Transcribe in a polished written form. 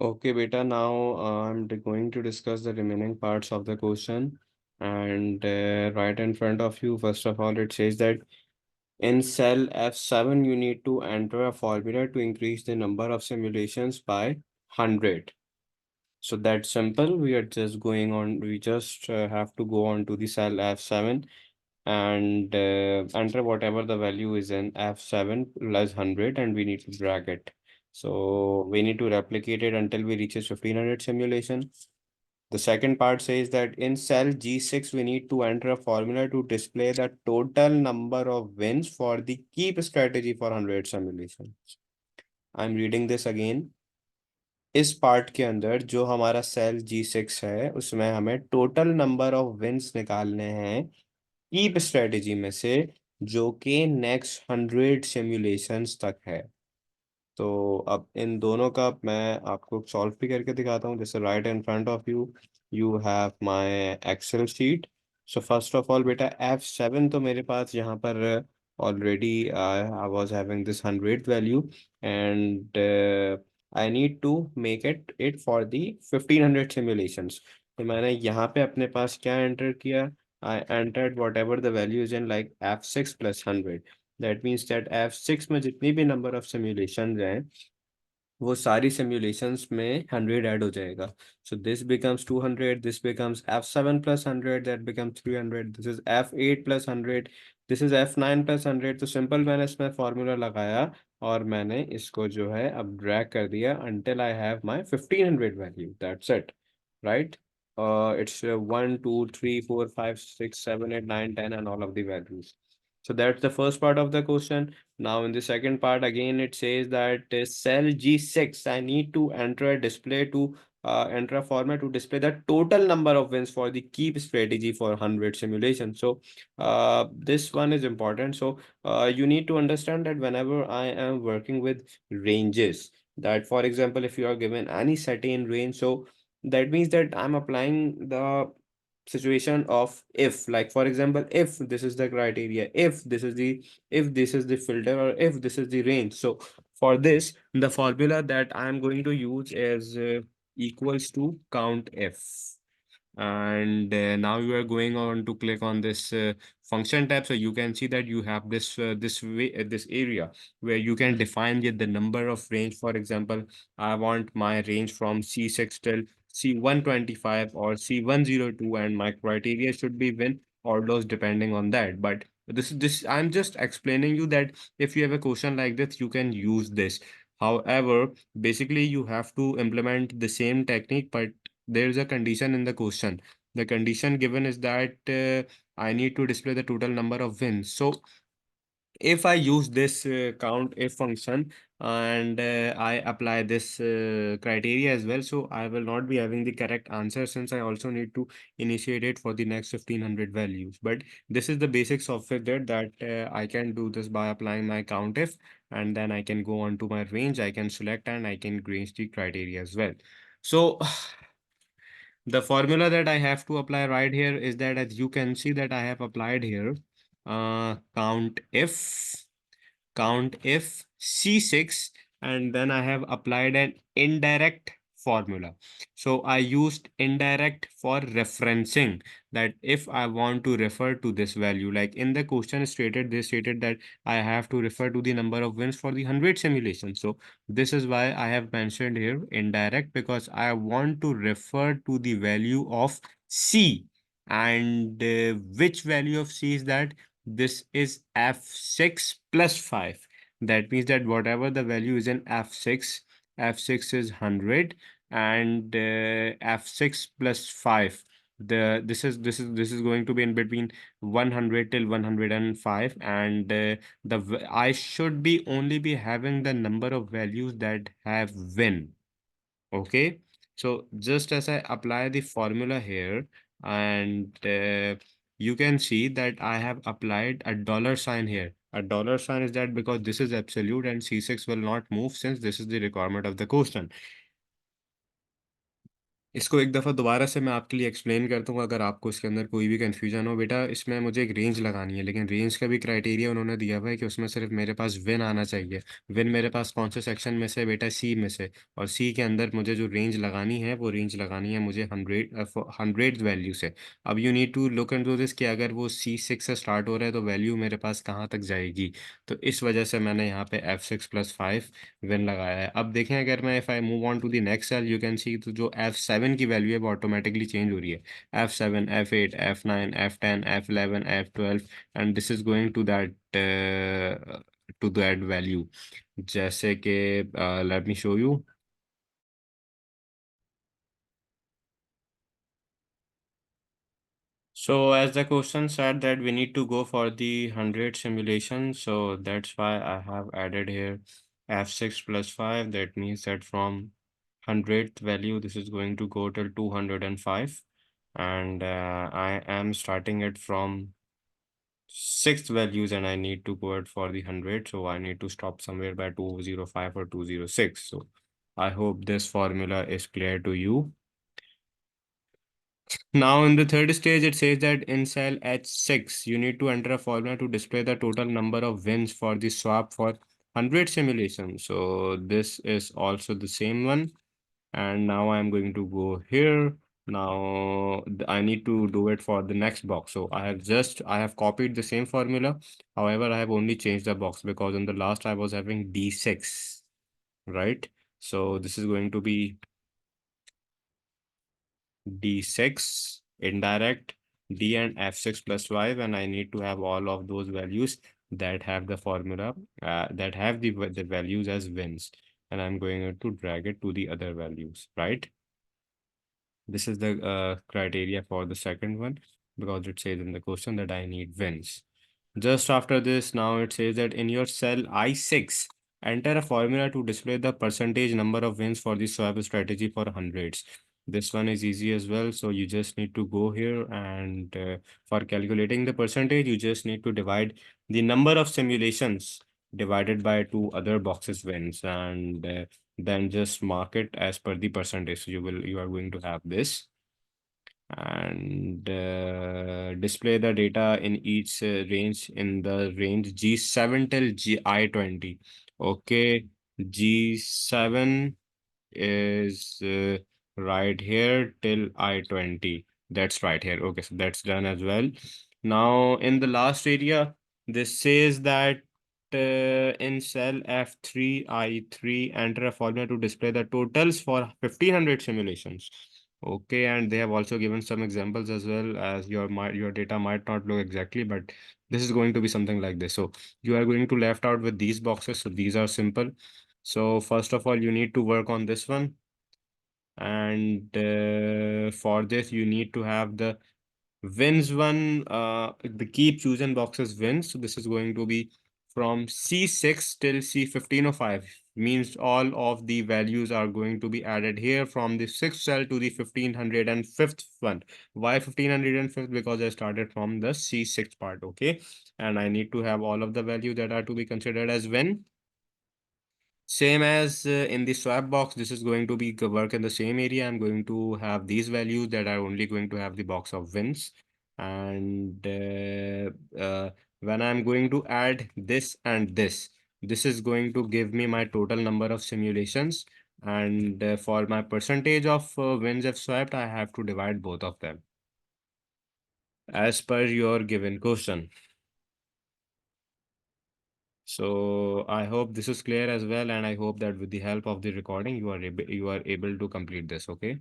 Okay, beta. Now I'm going to discuss the remaining parts of the question. And right in front of you, first of all, it says that in cell F7, you need to enter a formula to increase the number of simulations by 100. So that's simple. We are just going on. We just have to go on to the cell F7 and enter whatever the value is in F7 plus 100, and we need to drag it. So we need to replicate it until we reaches 1500 simulation. The second part says that in cell G6, we need to enter a formula to display the total number of wins for the keep strategy for 100 simulation. I'm reading this again. इस part के अंदर जो हमारा cell G6 है उसमें हमें total number of wins निकालने हैं कीप स्ट्रेटेजी में से, जो कि नेक्स्ट 100 सिमुलेशंस तक है। तो अब इन दोनों का मैं आपको सॉल्व भी करके दिखाता हूँ। जैसे right in front of you you have my Excel sheet. So first of all बेटा F7 तो मेरे पास यहाँ पर already I was having this 100 value, and I need to make it for the 1500 simulations. तो मैंने यहाँ पे अपने पास क्या एंटर किया? I entered whatever the value is in like F6 plus 100. That means that F6 में जितनी भी नंबर ऑफ सिमुलेशन हैं वो सारी सिमुलेशंस में 100 ऐड हो जाएगा। So this becomes 200, this becomes F7 plus 100, that becomes 300, this is F8 plus 100, this is F9 plus 100। तो सिंपल मैंने इसमें फॉर्मूला लगाया और मैंने इसको जो है अब ड्रैग कर दिया until I have my 1500 value. That's it, right? It's 1, 2, 3, 4, 5, 6, 7, 8, 9, 10, and all of the values. So that's the first part of the question. Now in the second part, again, it says that cell G6, I need to enter a display to enter a format to display the total number of wins for the keep strategy for 100 simulation. So this one is important. So you need to understand that whenever I am working with ranges, that for example, if you are given any certain range, so that means that I'm applying the situation of if, like for example, if this is the criteria, if this is the filter, or if this is the range. So for this, the formula that I am going to use is equals to count if. And now you are going on to click on this function tab, so you can see that you have this area where you can define the number of range. For example, I want my range from C6 till C125 or C102, and my criteria should be win or lose depending on that. But this I'm just explaining you that if you have a question like this, you can use this. However, basically you have to implement the same technique, but there is a condition in the question. The condition given is that I need to display the total number of wins. So if I use this count if function and I apply this criteria as well, so I will not be having the correct answer, since I also need to initiate it for the next 1500 values. But this is the basic software that I can do this by applying my count if, and then I can go on to my range, I can select, and I can range the criteria as well. So the formula that I have to apply right here is that, as you can see that I have applied here, count if C6, and then I have applied an indirect formula. So I used indirect for referencing, that if I want to refer to this value, like in the question stated, they stated that I have to refer to the number of wins for the 100 simulation. So this is why I have mentioned here indirect, because I want to refer to the value of C. And which value of C is that? This is F6 plus 5. That means that whatever the value is in F6, F6 is 100, and F6 plus 5. This is going to be in between 100 till 105, and I should be only be having the number of values that have win. Okay, so just as I apply the formula here, and you can see that I have applied a dollar sign here. A dollar sign is that because this is absolute and C6 will not move, since this is the requirement of the question. इसको एक दफ़ा दोबारा से मैं आपके लिए explain करता हूँ, अगर आपको इसके अंदर कोई भी कन्फ्यूजन हो। बेटा इसमें मुझे एक रेंज लगानी है, लेकिन रेंज का भी क्राइटेरिया उन्होंने दिया हुआ है कि उसमें सिर्फ मेरे पास विन आना चाहिए। विन मेरे पास कौन से सेक्शन में से? बेटा सी में से। और सी के अंदर मुझे जो रेंज लगानी है वो रेंज लगानी है मुझे 100 वैल्यू से। अब you need to look into this कि अगर वो C6 से स्टार्ट हो रहा है तो वैल्यू मेरे पास कहाँ तक जाएगी। तो इस वजह से मैंने यहाँ पे F6+5 विन लगाया है। अब देखें, अगर मैं if I move on to the next cell, you can see तो जो F7 की वैल्यू है वो ऑटोमेटिकली चेंज हो रही है। F7, F8, F9, F10, F11, F12, and this is going to that value. जैसे कि let me show you. So as the question said that we need to go for the 100 simulation, so that's why I have added here F6+5. That means that from 100th value, this is going to go till 205. And I am starting it from sixth values and I need to go it for the 100. So I need to stop somewhere by 205 or 206. So I hope this formula is clear to you. Now, in the third stage, it says that in cell H6, you need to enter a formula to display the total number of wins for the swap for 100 simulations. So this is also the same one. And now I'm going to go here. Now I need to do it for the next box. So I have copied the same formula. However, I have only changed the box because in the last I was having D6, right? So this is going to be D6 indirect, D and F6+5, and I need to have all of those values that have the formula that have the values as wins, and I'm going to drag it to the other values, right? This is the criteria for the second one, because it says in the question that I need wins. Just after this, now it says that in your cell I6, enter a formula to display the percentage number of wins for the swap strategy for hundreds. This one is easy as well. So you just need to go here, and for calculating the percentage, you just need to divide the number of simulations divided by two other boxes wins, and then just mark it as per the percentage. So you are going to have this, and display the data in each range in the range G7 till GI20. Okay, G7 is right here till I20. That's right here. Okay, so that's done as well. Now in the last area, this says that in cell F3, I3, enter a formula to display the totals for 1500 simulations. Okay, and they have also given some examples as well, as your data might not look exactly, but this is going to be something like this. So you are going to left out with these boxes. So these are simple. So first of all, you need to work on this one. And for this, you need to have the wins one, the keep chosen boxes wins. So this is going to be from C6 till C1505. Means all of the values are going to be added here from the sixth cell to the 1505th one. Why 1505th? Because I started from the C6 part, okay? And I need to have all of the values that are to be considered as win. Same as in the swap box, this is going to be work in the same area. I'm going to have these values that are only going to have the box of wins. And when I'm going to add this and this is going to give me my total number of simulations. And for my percentage of wins I've swapped, I have to divide both of them as per your given question. So I hope this is clear as well, and I hope that with the help of the recording, you are able to complete this. Okay.